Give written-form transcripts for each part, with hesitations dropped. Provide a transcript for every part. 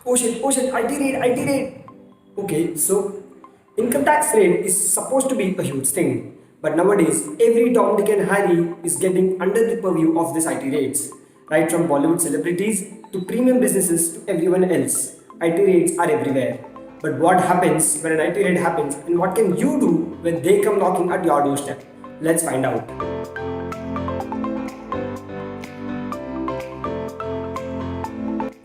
Oh shit, IT raid. Okay, so income tax rate is supposed to be a huge thing. But nowadays, every Tom, Dick and Harry is getting under the purview of this IT rates. Right from Bollywood celebrities to premium businesses to everyone else. IT rates are everywhere. But what happens when an IT raid happens and what can you do when they come knocking at your doorstep? Let's find out.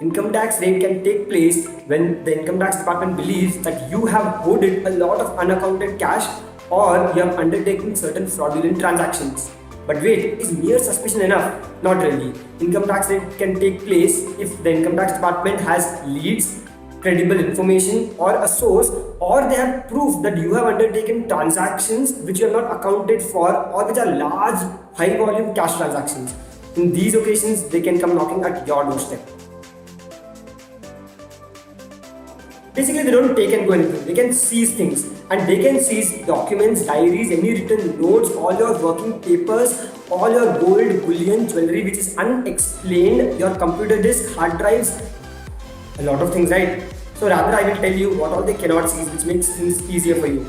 Income tax raid can take place when the income tax department believes that you have hoarded a lot of unaccounted cash or you have undertaken certain fraudulent transactions. But wait, is mere suspicion enough? Not really. Income tax raid can take place if the income tax department has leads, credible information or a source, or they have proof that you have undertaken transactions which you have not accounted for or which are large high volume cash transactions. In these occasions, they can come knocking at your doorstep. Basically, they don't take and go anything. They can seize things, and they can seize documents, diaries, any written notes, all your working papers, all your gold, bullion, jewelry which is unexplained, your computer disk, hard drives, a lot of things, right? So rather, I will tell you what all they cannot seize, which makes things easier for you.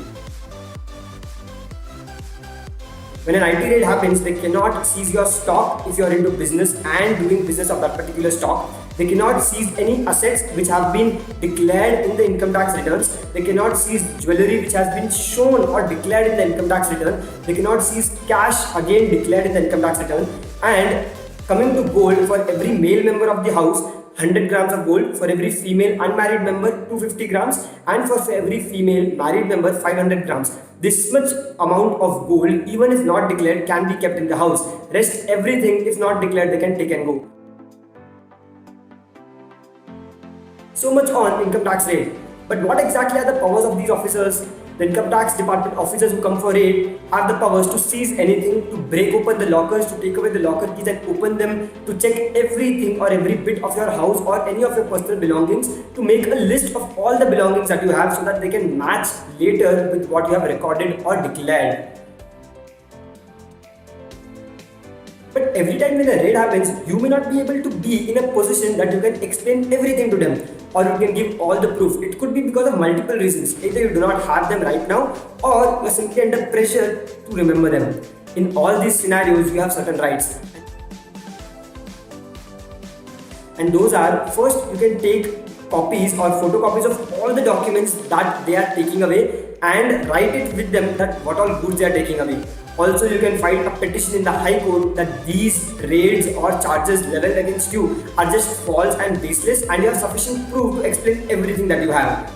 When an IT raid happens, they cannot seize your stock if you are into business and doing business of that particular stock. They cannot seize any assets which have been declared in the income tax returns. They cannot seize jewelry which has been shown or declared in the income tax return. They cannot seize cash again declared in the income tax return. And coming to gold, for every male member of the house, 100 grams of gold, for every female unmarried member 250 grams, and for every female married member 500 grams. This much amount of gold, even if not declared, can be kept in the house. Rest everything, if not declared, they can take and go. So much on income tax raid. But what exactly are the powers of these officers? The income tax department officers who come for raid have the powers to seize anything, to break open the lockers, to take away the locker keys and open them, to check everything or every bit of your house or any of your personal belongings, to make a list of all the belongings that you have so that they can match later with what you have recorded or declared. But every time when a raid happens, you may not be able to be in a position that you can explain everything to them or you can give all the proof. It could be because of multiple reasons. Either you do not have them right now or you are simply under pressure to remember them. In all these scenarios, you have certain rights. And those are, first, you can take copies or photocopies of all the documents that they are taking away and write it with them that what all goods they are taking away. Also, you can file a petition in the High Court that these raids or charges leveled against you are just false and baseless and you have sufficient proof to explain everything that you have.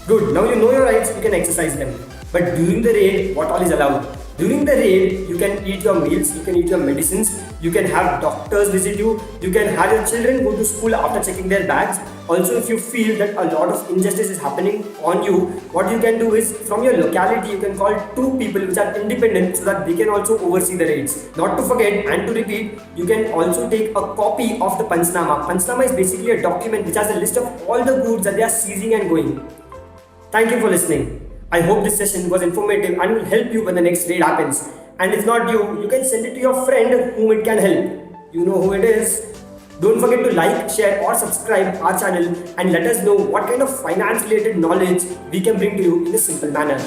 Good, now you know your rights, you can exercise them. But during the raid, what all is allowed? During the raid, you can eat your meals, you can eat your medicines, you can have doctors visit you, you can have your children go to school after checking their bags. Also, if you feel that a lot of injustice is happening on you, what you can do is from your locality, you can call two people which are independent so that they can also oversee the raids. Not to forget and to repeat, you can also take a copy of the Panchnama. Panchnama is basically a document which has a list of all the goods that they are seizing and going. Thank you for listening. I hope this session was informative and will help you when the next raid happens. And if not you, you can send it to your friend whom it can help. You know who it is. Don't forget to like, share or subscribe our channel and let us know what kind of finance related knowledge we can bring to you in a simple manner.